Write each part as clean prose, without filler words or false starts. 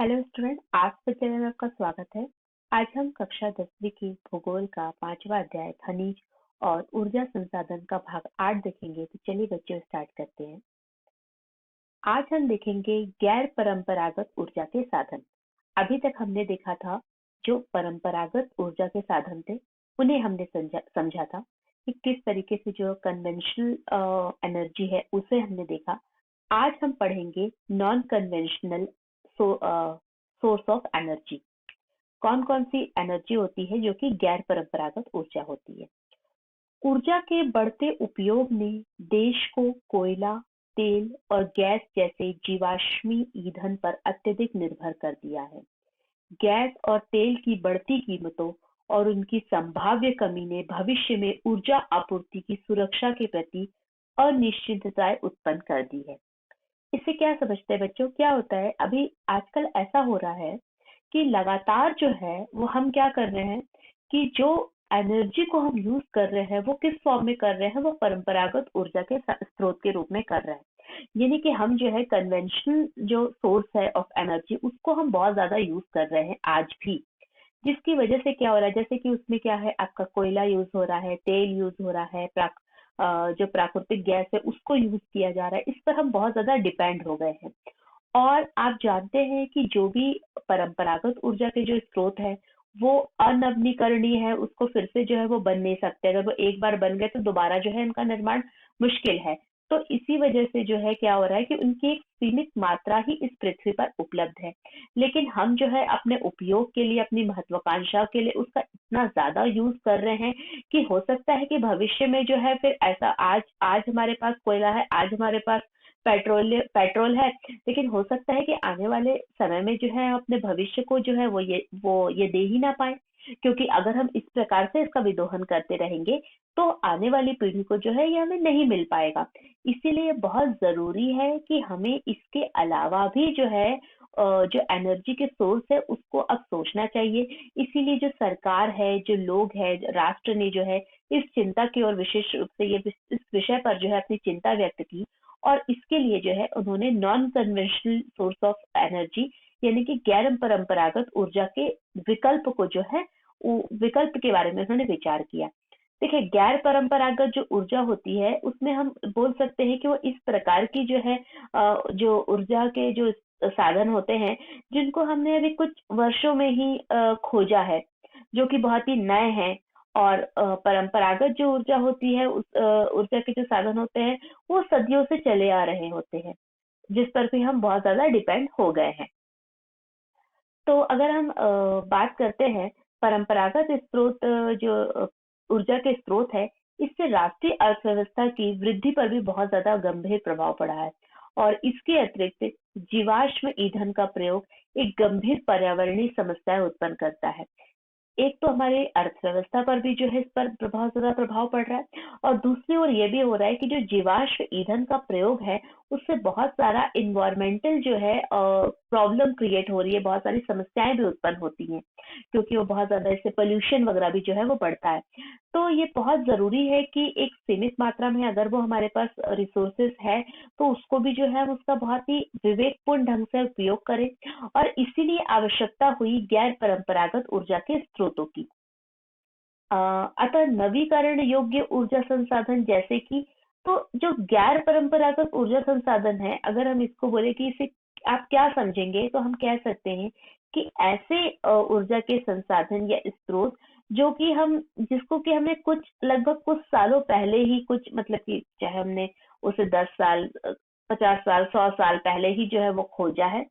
Hello student, आज के channel में आपका स्वागत है। आज हम कक्षा 10वीं की भूगोल का 5वां अध्याय खनिज और ऊर्जा संसाधन का भाग 8 देखेंगे। तो चलिए बच्चों स्टार्ट करते हैं। आज हम देखेंगे गैर परंपरागत ऊर्जा के साधन। अभी तक हमने देखा था जो परंपरागत ऊर्जा के साधन थे उन्हें हमने समझा था कि किस तरीके से जो कन्वेंशनल एनर्जी है उसे हमने देखा। आज हम पढ़ेंगे non conventional source of energy. कौन कौन सी एनर्जी होती है जो कि गैर परंपरागत ऊर्जा होती है। ऊर्जा के बढ़ते उपयोग ने देश को कोयला, तेल और गैस जैसे जीवाश्मी ईंधन पर अत्यधिक निर्भर कर दिया है। गैस और तेल की बढ़ती कीमतों और उनकी संभाव्य कमी ने भविष्य में ऊर्जा आपूर्ति की सुरक्षा के प्रति अनिश्चितताएं उत्पन्न कर दी है। इससे क्या समझते हैं बच्चों, क्या होता है अभी आजकल ऐसा हो रहा है कि लगातार जो है वो हम क्या कर रहे हैं कि जो एनर्जी को हम यूज कर रहे हैं वो किस फॉर्म में कर रहे हैं, वो परंपरागत ऊर्जा के स्रोत के रूप में कर रहे हैं। यानी कि हम जो है कन्वेंशनल जो सोर्स है ऑफ एनर्जी उसको हम बहुत ज्यादा यूज कर रहे हैं आज भी। जिसकी वजह से क्या हो रहा है, जैसे कि उसमें क्या है, आपका कोयला यूज हो रहा है, तेल यूज हो रहा है, जो प्राकृतिक गैस है उसको यूज किया जा रहा है। इस पर हम बहुत ज्यादा डिपेंड हो गए हैं। और आप जानते हैं कि जो भी परंपरागत ऊर्जा के जो स्रोत है वो अनवीनीकरणीय है, उसको फिर से जो है वो बन नहीं सकते। अगर वो एक बार बन गए तो दोबारा जो है इनका निर्माण मुश्किल है। तो इसी वजह से जो है क्या हो रहा है कि उनकी एक सीमित मात्रा ही इस पृथ्वी पर उपलब्ध है। लेकिन हम जो है अपने उपयोग के लिए, अपनी महत्वाकांक्षा के लिए उसका इतना ज्यादा यूज कर रहे हैं कि हो सकता है कि भविष्य में जो है फिर ऐसा, आज आज हमारे पास कोयला है, आज हमारे पास पेट्रोल है, लेकिन हो सकता है कि आने वाले समय में जो है अपने भविष्य को जो है वो ये दे ही ना पाए। क्योंकि अगर हम इस प्रकार से इसका विदोहन करते रहेंगे तो आने वाली पीढ़ी को जो है ये हमें नहीं मिल पाएगा। इसीलिए बहुत जरूरी है कि हमें इसके अलावा भी जो है जो एनर्जी के सोर्स है उसको अब सोचना चाहिए। इसीलिए जो सरकार है, जो लोग है, राष्ट्र ने जो है इस चिंता की ओर विशेष रूप से इस विषय पर जो है अपनी चिंता व्यक्त की। और इसके लिए जो है उन्होंने non conventional source of energy यानी कि गैर परंपरागत ऊर्जा के विकल्प को जो है विकल्प के बारे में उन्होंने विचार किया। देखिए, गैर परंपरागत जो ऊर्जा होती है उसमें हम बोल सकते हैं कि वो इस प्रकार की जो है जो ऊर्जा के जो साधन होते हैं जिनको हमने अभी कुछ वर्षों में ही खोजा है, जो कि बहुत ही नए हैं। और परंपरागत जो ऊर्जा होती है, उस ऊर्जा के जो साधन होते हैं वो सदियों से चले आ रहे होते हैं, जिस पर भी हम बहुत ज्यादा डिपेंड हो गए हैं। तो अगर हम बात करते हैं परंपरागत स्रोत, जो ऊर्जा के स्रोत है, इससे राष्ट्रीय अर्थव्यवस्था की वृद्धि पर भी बहुत ज्यादा गंभीर प्रभाव पड़ा है। और इसके अतिरिक्त जीवाश्म ईंधन का प्रयोग एक गंभीर पर्यावरणीय समस्या उत्पन्न करता है। एक तो हमारे अर्थव्यवस्था पर भी जो है इस पर बहुत ज्यादा प्रभाव पड़ रहा है, और दूसरी ओर ये भी हो रहा है कि जो जीवाश्म ईंधन का प्रयोग है उससे बहुत सारा इन्वायरमेंटल जो है प्रॉब्लम क्रिएट हो रही है, बहुत सारी समस्याएं भी उत्पन्न होती हैं, क्योंकि वो बहुत ज्यादा इससे पोल्यूशन वगैरह भी जो है वो बढ़ता है। तो ये बहुत जरूरी है कि एक सीमित मात्रा में अगर वो हमारे पास रिसोर्सेस है तो उसको भी जो है उसका बहुत ही विवेकपूर्ण ढंग से उपयोग करें। और इसीलिए आवश्यकता हुई गैर परंपरागत ऊर्जा के स्रोतों की। अतः नवीकरण योग्य ऊर्जा संसाधन जैसे कि, तो जो गैर परंपरागत ऊर्जा संसाधन है, अगर हम इसको बोले कि इसे आप क्या समझेंगे, तो हम कह सकते हैं कि ऐसे ऊर्जा के संसाधन या स्रोत जो कि हम जिसको कि हमने कुछ लगभग कुछ सालों पहले ही, कुछ मतलब कि चाहे हमने उसे 10 साल 50 साल 100 साल पहले ही जो है वो खोजा है।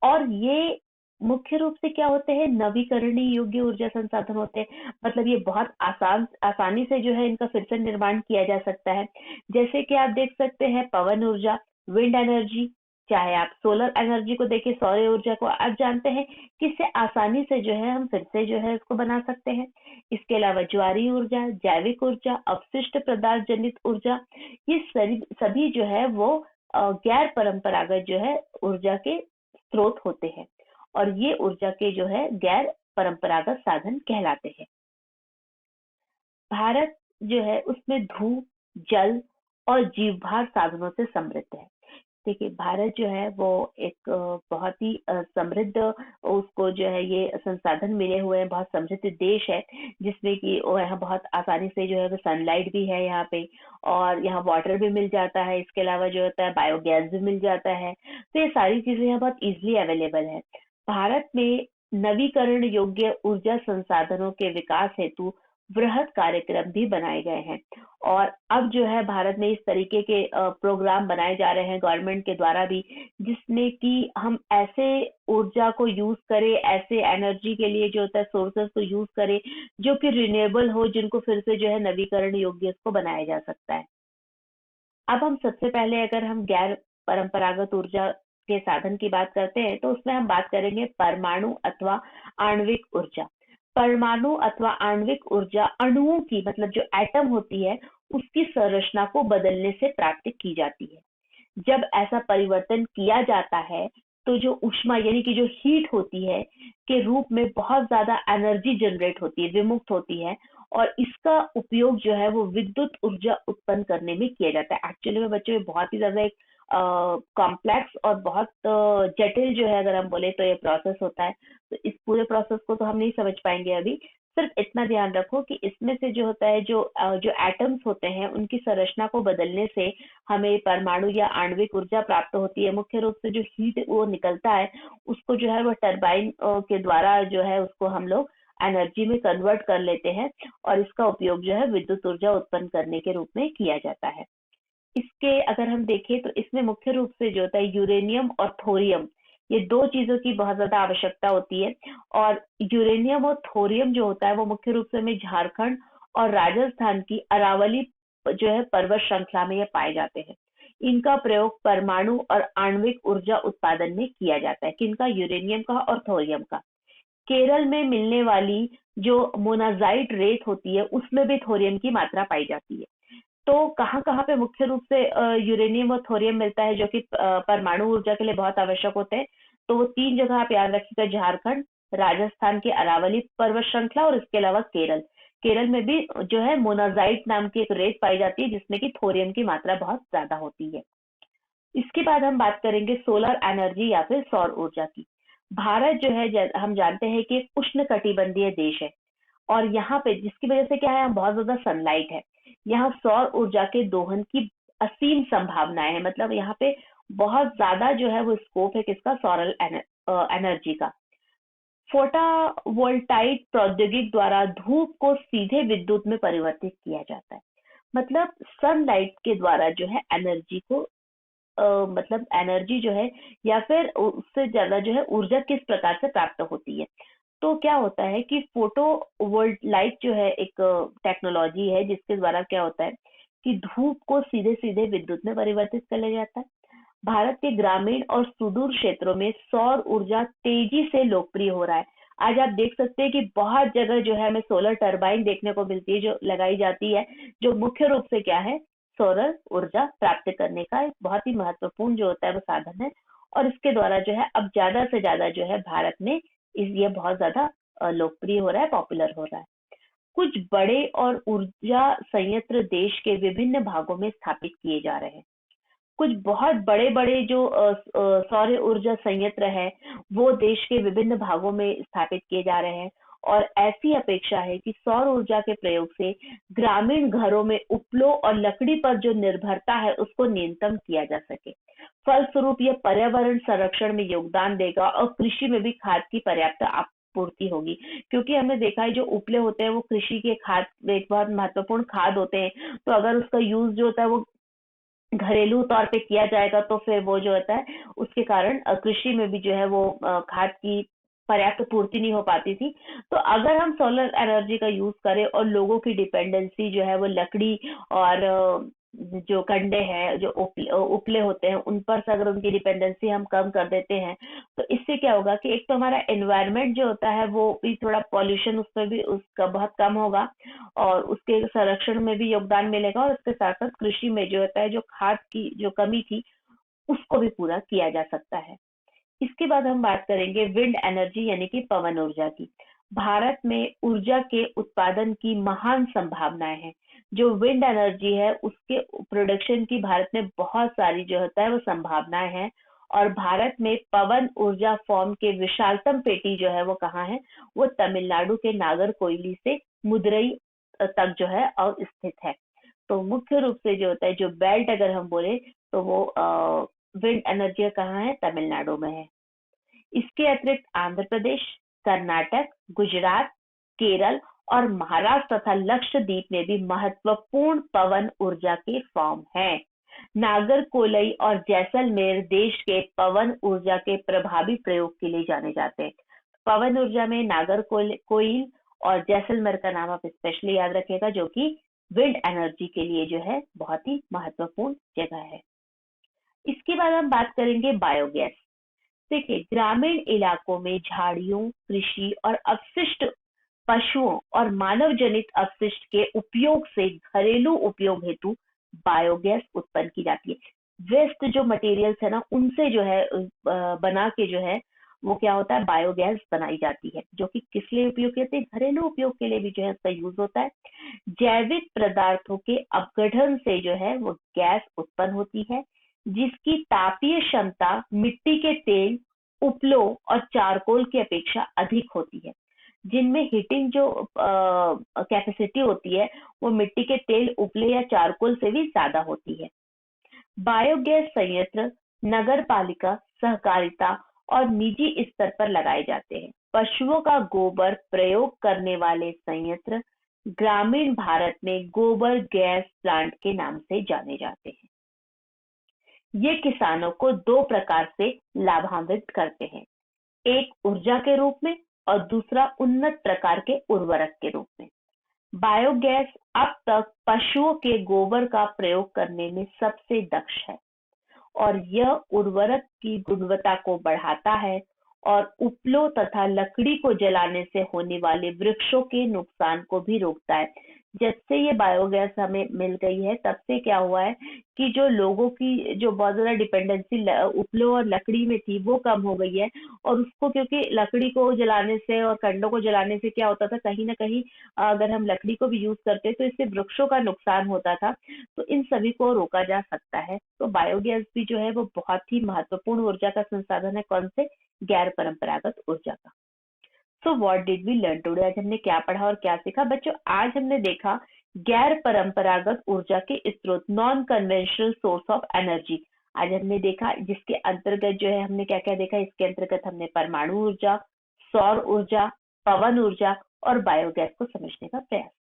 और ये मुख्य रूप से क्या होते हैं, नवीकरणीय योग्य ऊर्जा संसाधन होते हैं। मतलब ये बहुत आसानी से जो है इनका फिर से निर्माण किया जा सकता है। जैसे कि आप देख सकते हैं पवन ऊर्जा, विंड एनर्जी, चाहे आप सोलर एनर्जी को देखें, सौर ऊर्जा को आप जानते हैं कि इससे आसानी से जो है हम फिर से जो है इसको बना सकते हैं। इसके अलावा ज्वारीय ऊर्जा, जैविक ऊर्जा, अपशिष्ट पदार्थ जनित ऊर्जा, ये सभी जो है वो गैर परंपरागत जो है ऊर्जा के स्रोत होते हैं। और ये ऊर्जा के जो है गैर परंपरागत साधन कहलाते हैं। भारत जो है उसमें धूप, जल और जीवभार साधनों से समृद्ध है। देखिए, भारत जो है वो एक बहुत ही समृद्ध, उसको जो है ये संसाधन मिले हुए हैं, बहुत समृद्ध देश है, जिसमें कि वो यहाँ बहुत आसानी से जो है वो सनलाइट भी है यहाँ पे, और यहाँ वाटर भी मिल जाता है। इसके अलावा जो होता है बायोगैस भी मिल जाता है। तो ये सारी चीजें यहाँ बहुत इजीली अवेलेबल है। भारत में नवीकरण योग्य ऊर्जा संसाधनों के विकास हेतु वृहद कार्यक्रम भी बनाए गए हैं। और अब जो है भारत में इस तरीके के प्रोग्राम बनाए जा रहे हैं गवर्नमेंट के द्वारा भी, जिसमें कि हम ऐसे ऊर्जा को यूज करें, ऐसे एनर्जी के लिए जो होता है सोर्सेस को यूज करें जो कि रिन्यूएबल हो, जिनको फिर से जो है नवीकरण योग्य उसको बनाया जा सकता है। अब हम सबसे पहले अगर हम गैर परंपरागत ऊर्जा के साधन की बात करते हैं, तो उसमें हम बात करेंगे परमाणु अथवा आणविक ऊर्जा। परमाणु अथवा आणविक ऊर्जा अणुओं की, मतलब जो एटम होती है, उसकी संरचना को बदलने से प्राप्त की जाती है। जब ऐसा परिवर्तन किया जाता है, तो जो ऊष्मा यानी कि जो हीट होती है के रूप में बहुत ज्यादा एनर्जी जनरेट होती है, विमुक्त होती है, और इसका उपयोग जो है वो विद्युत ऊर्जा उत्पन्न करने में किया जाता है। एक्चुअली में बच्चों ये बहुत ही ज्यादा एक कॉम्प्लेक्स और बहुत जटिल जो है, अगर हम बोले तो ये प्रोसेस होता है। तो इस पूरे प्रोसेस को तो हम नहीं समझ पाएंगे अभी। सिर्फ इतना ध्यान रखो कि इसमें से जो होता है, जो एटम्स होते हैं उनकी संरचना को बदलने से हमें परमाणु या आणविक ऊर्जा प्राप्त होती है। मुख्य रूप से जो हीट वो निकलता है, उसको जो है वो टरबाइन के द्वारा जो है उसको हम लोग एनर्जी में कन्वर्ट कर लेते हैं, और इसका उपयोग जो है विद्युत ऊर्जा उत्पन्न करने के रूप में किया जाता है। इसके अगर हम देखें तो इसमें मुख्य रूप से जो होता है यूरेनियम और थोरियम, ये दो चीजों की बहुत ज्यादा आवश्यकता होती है। और यूरेनियम और थोरियम जो होता है वो मुख्य रूप से हमें झारखंड और राजस्थान की अरावली जो है पर्वत श्रृंखला में ये पाए जाते हैं। इनका प्रयोग परमाणु और आणविक ऊर्जा उत्पादन में किया जाता है। किनका? यूरेनियम का और थोरियम का। केरल में मिलने वाली जो मोनाजाइट रेत होती है, उसमें भी थोरियम की मात्रा पाई जाती है। तो कहाँ-कहाँ पे मुख्य रूप से यूरेनियम और थोरियम मिलता है, जो कि परमाणु ऊर्जा के लिए बहुत आवश्यक होते हैं? तो वो 3 जगह आप याद रखिएगा, झारखंड, राजस्थान के अरावली पर्वत श्रृंखला और इसके अलावा केरल। केरल में भी जो है मोनाजाइट नाम की एक रेत पाई जाती है, जिसमें कि थोरियम की मात्रा बहुत ज्यादा होती है। इसके बाद हम बात करेंगे सोलर एनर्जी या फिर सौर ऊर्जा की। भारत जो है हम जानते हैं कि एक उष्ण कटिबंधीय देश है, और यहाँ पे जिसकी वजह से क्या है, यहाँ बहुत ज्यादा सनलाइट है। यहाँ सौर ऊर्जा के दोहन की असीम संभावनाएं हैं। मतलब यहाँ पे बहुत ज्यादा जो है वो स्कोप है किसका? सौर एनर्जी का। फोटोवोल्टाइक प्रौद्योगिकी द्वारा धूप को सीधे विद्युत में परिवर्तित किया जाता है। मतलब सनलाइट के द्वारा जो है एनर्जी को मतलब एनर्जी जो है या फिर उससे ज्यादा जो है ऊर्जा किस प्रकार से प्राप्त होती है। तो क्या होता है कि फोटो वोल्टाइक जो है एक टेक्नोलॉजी है, जिसके द्वारा क्या होता है कि धूप को सीधे सीधे विद्युत में परिवर्तित कर लिया जाता है। भारत के ग्रामीण और सुदूर क्षेत्रों में सौर ऊर्जा तेजी से लोकप्रिय हो रहा है। आज आप देख सकते हैं कि बहुत जगह जो है हमें सोलर टरबाइन देखने को मिलती है, जो लगाई जाती है, जो मुख्य रूप से क्या है, सौर ऊर्जा प्राप्त करने का एक बहुत ही महत्वपूर्ण जो होता है वो साधन है। और इसके द्वारा जो है अब ज्यादा से ज्यादा जो है भारत में ये बहुत ज्यादा लोकप्रिय हो रहा है, पॉपुलर हो रहा है। कुछ बड़े और ऊर्जा संयंत्र देश के विभिन्न भागों में स्थापित किए जा रहे हैं। कुछ बहुत बड़े-बड़े जो सौर ऊर्जा संयंत्र है, वो देश के विभिन्न भागों में स्थापित किए जा रहे हैं। और ऐसी अपेक्षा है कि सौर ऊर्जा के प्रयोग से ग्रामीण घरों में उपलों और लकड़ी पर जो निर्भरता है उसको न्यूनतम किया जा सके। फलस्वरूप यह पर्यावरण संरक्षण में योगदान देगा और कृषि में भी खाद की पर्याप्त आपूर्ति होगी। क्योंकि हमने देखा है जो उपले होते हैं वो कृषि के खाद एक बहुत महत्वपूर्ण खाद होते हैं। तो अगर उसका यूज जो होता है वो घरेलू तौर पे किया जाएगा, तो फिर वो जो होता है उसके कारण कृषि में भी जो है वो खाद की पर्याप्त पूर्ति नहीं हो पाती थी। तो अगर हम सोलर एनर्जी का यूज करें और लोगों की डिपेंडेंसी जो है वो लकड़ी और जो कंडे हैं, जो उपले होते हैं, उन पर से अगर उनकी डिपेंडेंसी हम कम कर देते हैं, तो इससे क्या होगा कि एक तो हमारा एनवायरनमेंट जो होता है वो भी थोड़ा पॉल्यूशन उसमें भी उसका बहुत कम होगा, और उसके संरक्षण में भी योगदान मिलेगा, और उसके साथ साथ कृषि में जो होता है जो खाद की जो कमी थी उसको भी पूरा किया जा सकता है। इसके बाद हम बात करेंगे विंड एनर्जी यानी कि पवन ऊर्जा की। भारत में ऊर्जा के उत्पादन की महान संभावनाएं हैं। जो विंड एनर्जी है उसके प्रोडक्शन की भारत में बहुत सारी जो होता है वो संभावनाएं हैं। और भारत में पवन ऊर्जा फॉर्म के विशालतम पेटी जो है वो कहाँ है, वो तमिलनाडु के नागरकोइली से मुदरई तक जो है अवस्थित है। तो मुख्य रूप से जो होता है, जो बेल्ट अगर हम बोले तो वो विंड एनर्जी कहाँ है, तमिलनाडु में है। इसके अतिरिक्त आंध्र प्रदेश, कर्नाटक, गुजरात, केरल और महाराष्ट्र तथा लक्षद्वीप में भी महत्वपूर्ण पवन ऊर्जा के फॉर्म हैं। नागरकोइल और जैसलमेर देश के पवन ऊर्जा के प्रभावी प्रयोग के लिए जाने जाते हैं। पवन ऊर्जा में नागरकोइल और जैसलमेर का नाम आप स्पेशली याद रखिएगा, जो कि विंड एनर्जी के लिए जो है बहुत ही महत्वपूर्ण जगह है। इसके बाद हम बात करेंगे बायोगैस। देखिए, ग्रामीण इलाकों में झाड़ियों, कृषि और अपशिष्ट पशुओं और मानव जनित अपशिष्ट के उपयोग से घरेलू उपयोग हेतु बायोगैस उत्पन्न की जाती है। वेस्ट जो मटेरियल्स है ना, उनसे जो है बना के जो है वो क्या होता है, बायोगैस बनाई जाती है, जो कि किस लिए उपयोग होती है, घरेलू उपयोग के लिए भी जो है इसका यूज होता है। जैविक पदार्थों के अपघटन से जो है वो गैस उत्पन्न होती है, जिसकी तापीय क्षमता मिट्टी के तेल, उपलों और चारकोल की अपेक्षा अधिक होती है, जिनमें हीटिंग जो कैपेसिटी होती है वो मिट्टी के तेल, उपले या चारकोल से भी ज्यादा होती है। बायोगैस संयंत्र नगर पालिका, सहकारिता और निजी स्तर पर लगाए जाते हैं। पशुओं का गोबर प्रयोग करने वाले संयंत्र ग्रामीण भारत में गोबर गैस प्लांट के नाम से जाने जाते हैं। ये किसानों को दो प्रकार से लाभान्वित करते हैं, एक ऊर्जा के रूप में और दूसरा उन्नत प्रकार के उर्वरक के रूप में। बायोगैस अब तक पशुओं के गोबर का प्रयोग करने में सबसे दक्ष है और यह उर्वरक की गुणवत्ता को बढ़ाता है और उपलों तथा लकड़ी को जलाने से होने वाले वृक्षों के नुकसान को भी रोकता है। जब से ये बायोगैस हमें मिल गई है, तब से क्या हुआ है कि जो लोगों की जो बहुत ज्यादा डिपेंडेंसी उपलों और लकड़ी में थी वो कम हो गई है। और उसको, क्योंकि लकड़ी को जलाने से और कंडों को जलाने से क्या होता था, कहीं ना कहीं अगर हम लकड़ी को भी यूज करते तो इससे वृक्षों का नुकसान होता था। तो इन सभी को रोका जा सकता है। तो बायोगैस भी जो है वो बहुत ही महत्वपूर्ण ऊर्जा का संसाधन है। कौन से? गैर परंपरागत ऊर्जा का। So what did we learn today? आज हमने क्या पढ़ा और क्या सीखा बच्चों? आज हमने देखा गैर परंपरागत ऊर्जा के स्रोत, non conventional source of energy. आज हमने देखा, जिसके अंतर्गत जो है हमने क्या क्या देखा। इसके अंतर्गत हमने परमाणु ऊर्जा, सौर ऊर्जा, पवन ऊर्जा और बायोगैस को समझने का प्रयास